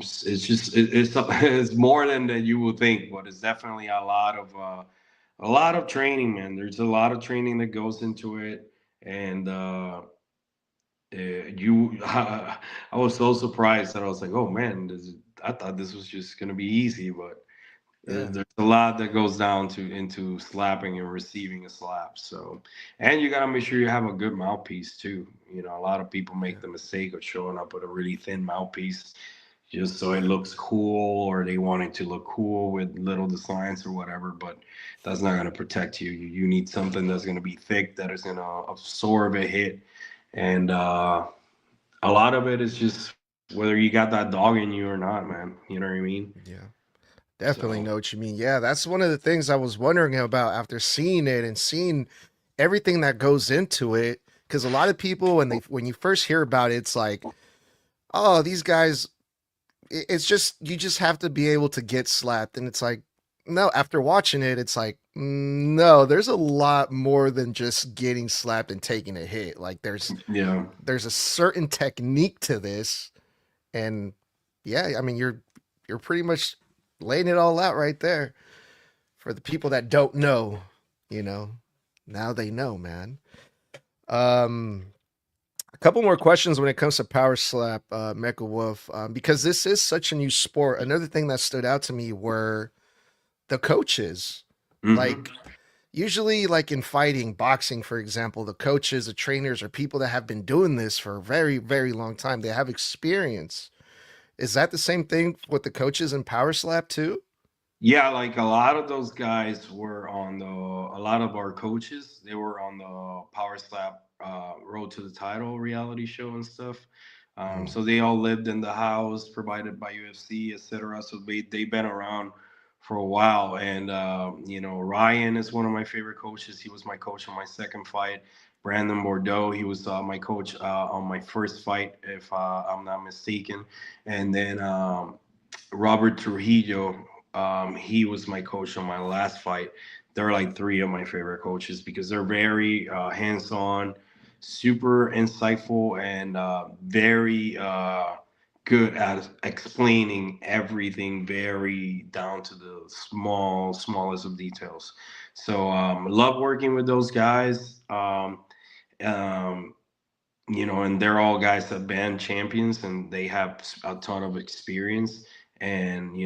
It's just it's it's more than that you would think, but it's definitely a lot of training, man. There's a lot of training that goes into it, and I was so surprised that I was like, oh man, I thought this was just gonna be easy, but Yeah. there's a lot that goes down to into slapping and receiving a slap. So, and you gotta make sure you have a good mouthpiece too. You know, a lot of people make Yeah. the mistake of showing up with a really thin mouthpiece just so it looks cool, or they want it to look cool with little designs or whatever. But that's not gonna protect you. You need something that's gonna be thick, that is gonna absorb a hit, and a lot of it is just whether you got that dog in you or not, man. You know what I mean? Yeah. Definitely So know what you mean. Yeah, that's one of the things I was wondering about after seeing it and seeing everything that goes into it. Because a lot of people, when you first hear about it, it's like, oh, these guys. It's just you just have to be able to get slapped, and it's like, no. After watching it, it's like, no. There's a lot more than just getting slapped and taking a hit. Like yeah, there's a certain technique to this, and yeah, I mean you're pretty much laying it all out right there. For the people that don't know, you know, now they know, man. Um, a couple more questions when it comes to Power Slap, Mecha Wolf, because this is such a new sport. Another thing that stood out to me were the coaches. hmm Like, usually, like in fighting, boxing, for example, the coaches, the trainers, are people that have been doing this for a very, very long time. They have experience. Is that the same thing with the coaches in Power Slap too? yeah. Like a lot of those guys were on the. A lot of our coaches, they were on the Power Slap Road to the Title reality show and stuff. Mm, So they all lived in the house provided by UFC, etc. So they've been around for a while. And Ryan is one of my favorite coaches. He was my coach on my second fight. Brandon Bordeaux, he was my coach on my first fight, if I'm not mistaken. And then Robert Trujillo, he was my coach on my last fight. They're like three of my favorite coaches because they're very hands-on, super insightful, and very good at explaining everything very down to the smallest of details. So love working with those guys. Um, and they're all guys that been champions and they have a ton of experience. And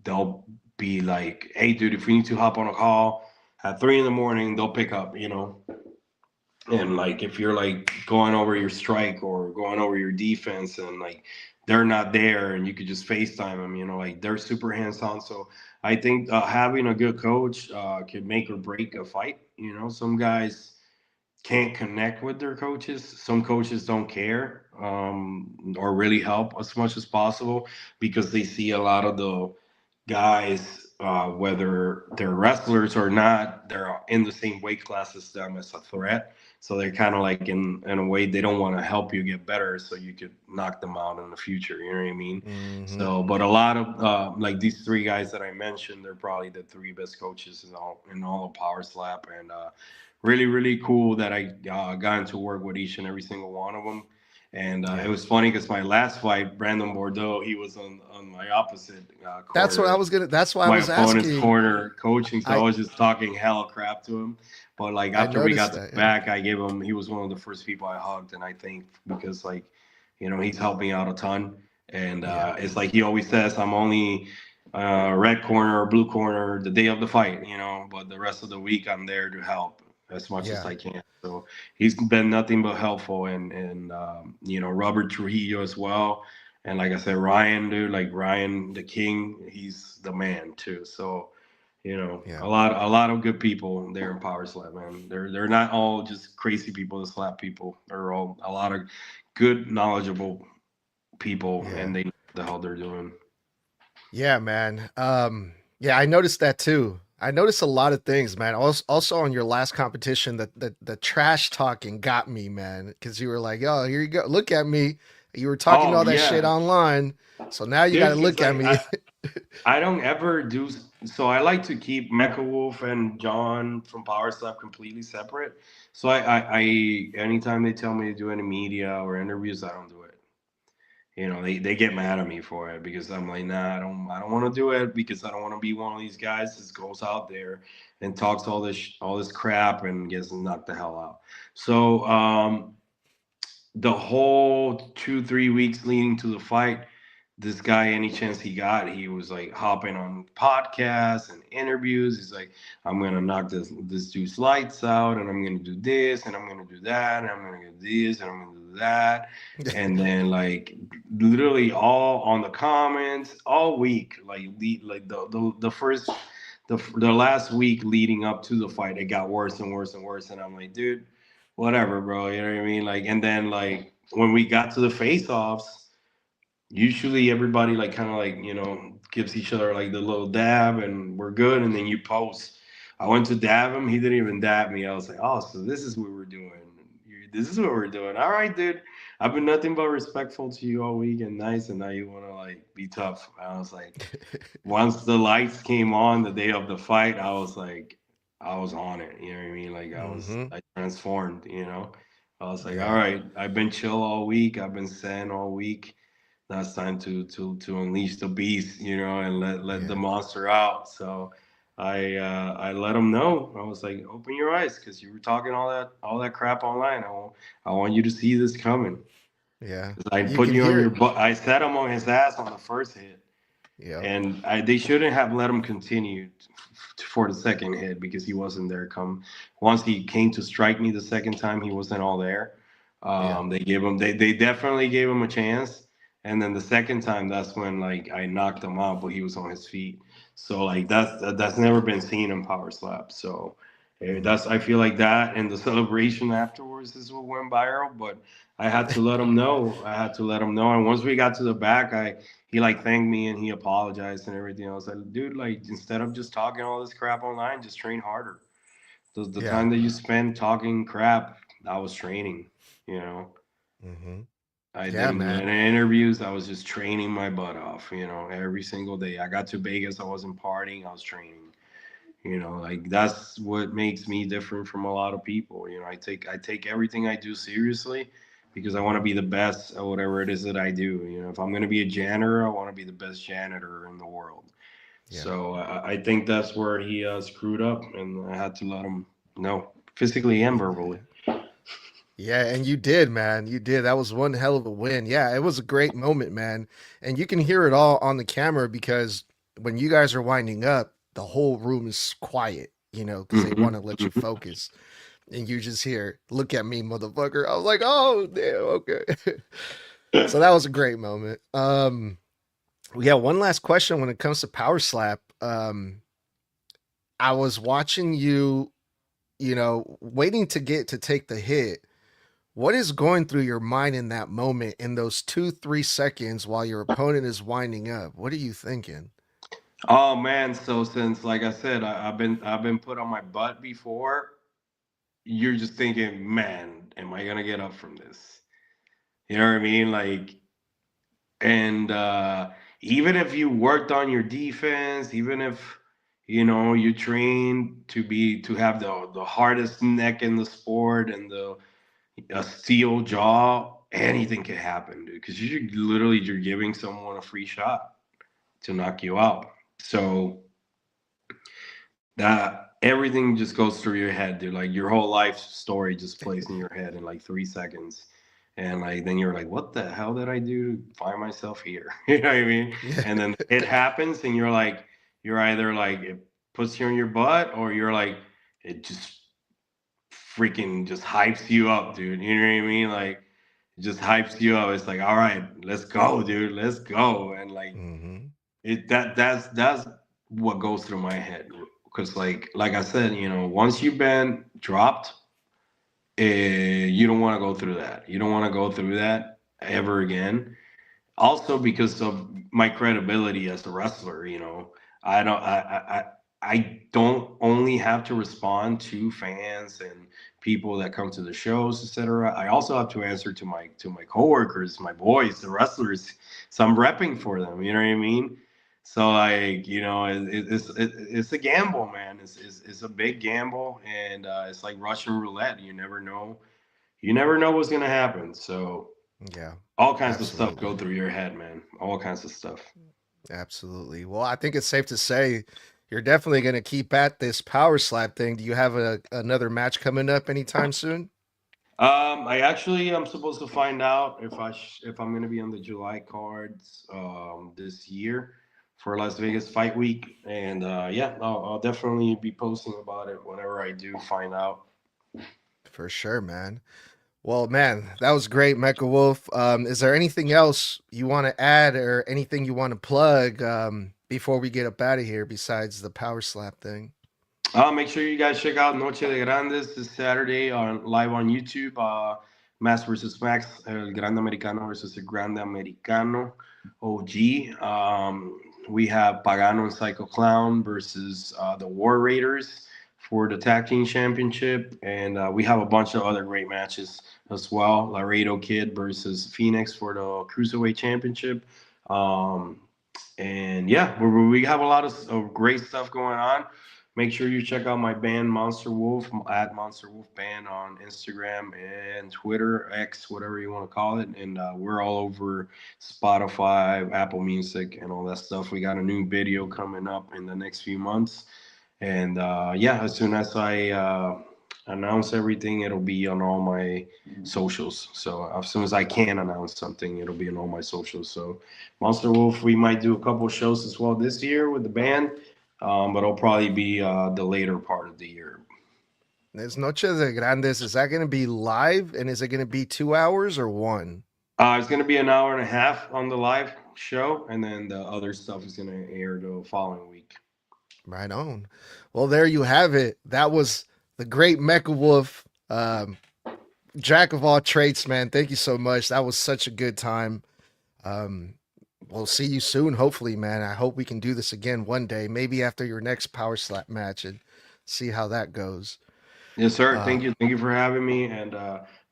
they'll be like, "Hey, dude, if we need to hop on a call at 3 in the morning, they'll pick up." And like if you're like going over your strike or going over your defense, and like they're not there, and you could just FaceTime them. Like they're super hands on. So I think having a good coach can make or break a fight. Some guys can't connect with their coaches. Some coaches don't care, or really help as much as possible because they see a lot of the guys, whether they're wrestlers or not, they're in the same weight class as them as a threat. So they're kind of like in a way they don't want to help you get better, so you could knock them out in the future. You know what I mean? mm-hmm. So, but a lot of like these three guys that I mentioned, they're probably the three best coaches in all of Power Slap, and really really cool that I got to work with each and every single one of them. And it Yeah. was funny because my last fight, Brandon Bordeaux, he was on my opposite That's what I corner, was gonna. That's why I my was opponent's asking. corner coaching. So I I was just talking hella crap to him. But like I after we noticed got to that. the Yeah. back, I gave him. He was one of the first people I hugged, and I think because like, he's helped me out a ton. And Yeah. it's like he always says, I'm only red corner or blue corner the day of the fight, but the rest of the week I'm there to help as much as Yeah. I can. So he's been nothing but helpful, and Robert Trujillo as well. And like I said, Ryan, dude, like Ryan the King, he's the man too. So Yeah. a lot of good people there in Power Slap, man. They're not all just crazy people that slap people. They're all a lot of good, knowledgeable people, Yeah. and they know what the hell they're doing. Yeah, man. Yeah, I noticed that too. I noticed a lot of things, man. Also on your last competition, the trash talking got me, man. Because you were like, "Oh, here you go. Look at me." You were talking Oh all that shit yeah, online, so now you got to dude. Because look at like me. I don't ever do. So I like to keep Mecha Wolf and John from Power Slap completely separate. So I anytime they tell me to do any media or interviews, I don't do it. They get mad at me for it because I'm like, nah, I don't want to do it because I don't want to be one of these guys that goes out there and talks all this crap and gets knocked the hell out. So the whole 2 3 weeks leading to the fight, this guy, any chance he got, he was like hopping on podcasts and interviews. He's like, I'm gonna knock this dude's lights out, and I'm gonna do this, and I'm gonna do that, and I'm gonna do this, and I'm gonna do that. And then like literally all on the comments all week, like the first the last week leading up to the fight, it got worse and worse and worse. And I'm like, dude, whatever, bro. You know what I mean? Like, and then like when we got to the face-offs, usually everybody like kind of like gives each other like the little dab, and we're good. And then you post. I went to dab him. He didn't even dab me. I was like, oh, so this is what we're doing. This is what we're doing. All right, dude. I've been nothing but respectful to you all week and nice, and now you want to like be tough. I was like, once the lights came on the day of the fight, I was like, I was on it. You know what I mean? Like Hmm. I transformed. I was like, all Yeah, right, I've been chill all week. I've been zen all week. Now it's time to unleash the beast, and let the yeah, monster out. So I let him know. I was like, open your eyes, because you were talking all that crap online. I want you to see this coming. yeah. 'Cause I You put can you on hear your it. butt. I set him on his ass on the first hit, Yep. and they shouldn't have let him continue for the second hit because he wasn't there. Come once he came to strike me the second time, he wasn't all there. Yeah. They definitely gave him a chance, and then the second time, that's when like I knocked him out, but he was on his feet. So like that's never been seen in power slap. So Mm. that's I feel like that, and the celebration afterwards is what went viral. But I had to let him know. I had to let him know. And once we got to the back, he like thanked me and he apologized and everything. I was like, dude, like instead of just talking all this crap online, just train harder. The Yeah. time that you spend talking crap, I was training. You know, Hmm. I Yeah, didn't do man. any interviews. I was just training my butt off. Every single day. I got to Vegas. I wasn't partying. I was training. Like that's what makes me different from a lot of people. I take everything I do seriously because I want to Hmm. be the best at whatever it is that I do. If I'm going to be a janitor, I want to be the best janitor in the world. Yeah. So I think that's where he screwed up, and I had to let him know physically and verbally. Yeah, and you did, man. You did. That was one hell of a win. Yeah, it was a great moment, man. And you can hear it all on the camera because when you guys are winding up, the whole room is quiet, because they want Hmm. to let you focus. And you just hear, look at me, motherfucker. I was like, oh, damn, okay. So that was a great moment. Yeah, one last question when it comes to Power Slap. I was watching you, waiting to get to take the hit. What is going through your mind in that moment, in those 2 3 seconds while your opponent is winding up? What are you thinking? Oh man! So since, like I said, I've been put on my butt before. You're just thinking, man, am I gonna get up from this? You know what I mean? Like, and even if you worked on your defense, even if you trained to have the hardest neck in the sport and the a steel jaw, anything can happen, dude. Because you're giving someone a free shot to knock you out. So that everything just goes through your head, dude. Like your whole life story just plays in your head in like 3 seconds. And like then you're like, what the hell did I do to find myself here? You know what I mean? Yeah. And then it happens, and you're either like it puts you on your butt, or you're like it just freaking just hypes you up, dude. You know what I mean? Like it just hypes you up. It's like, all right, let's go, dude, let's go. And like Hmm. that's what goes through my head. Because like I said, once you've been dropped, you don't want to go through that. You don't want to go through that ever again. Also because of my credibility as a wrestler, I don't I don't only have to respond to fans and people that come to the shows, etc. I also have to answer to my coworkers, my boys, the wrestlers. So I'm repping for them. You know what I mean? So like it's a gamble, man. It's a big gamble, and it's like Russian roulette. You never know what's gonna happen. So Yeah, all kinds of stuff absolutely. go through your head, man. All kinds of stuff. Absolutely. Well, I think it's safe to say you're definitely going to keep at this power slap thing. Do you have another match coming up anytime soon? I actually am supposed to find out if I'm gonna be on the July cards this year for Las Vegas Fight Week, and yeah, I'll definitely be posting about it whenever I do find out. For sure, man. Well, man, that was great, Mecha Wolf. Is there anything else you want to add or anything you want to plug before we get up out of here besides the power slap thing? Make sure you guys check out Noche de Grandes this Saturday on live on YouTube. Max versus Max, El Grande Americano versus El Grande Americano OG. We have Pagano and Psycho Clown versus the War Raiders for the Tag Team Championship, and we have a bunch of other great matches as well. Laredo Kid versus Phoenix for the Cruiserweight Championship. Um, and yeah, we have a lot of great stuff going on. Make sure you check out my band Monster Wolf at Monster Wolf Band on Instagram and Twitter, X, whatever you want to call it. And we're all over Spotify, Apple Music, and all that stuff. We got a new video coming up in the next few months. And yeah, as soon as I announce everything, it'll be on all my socials. So as soon as I can announce something, it'll be on all my socials. So Monster Wolf, we might do a couple shows as well this year with the band, but it'll probably be the later part of the year. There's Noche de Grandes. Is that going to be live and is it going to be 2 hours or one? It's going to be an hour and a half on the live show, and then the other stuff is going to air the following week. Right on. Well, there you have it. That was the great Mecha Wolf. Jack of all trades, man. Thank you so much. That was such a good time. Um, we'll see you soon, hopefully, man. I hope we can do this again one day, maybe after your next power slap match and see how that goes. Yes, sir. Uh, Thank you for having me, and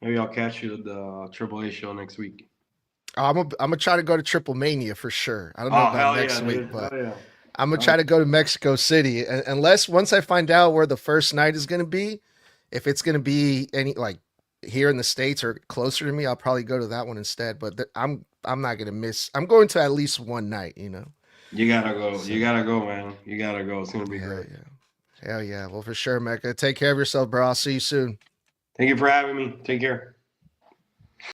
maybe I'll catch you at the AAA show next week. I'm gonna try to go to Triple Mania for sure. I don't know Oh about hell yeah, next week, dude! Hell but yeah! I'm gonna Hell try to go to Mexico City unless once I find out where the first night is gonna be. If it's gonna be any like here in the states or closer to me, I'll probably go to that one instead. But I'm not gonna miss. I'm going to at least one night, you know. You gotta go. So You gotta go, man. You gotta go. It's gonna be hell great. yeah, hell yeah. Well, for sure, Mecca. Take care of yourself, bro. I'll see you soon. Thank you for having me. Take care.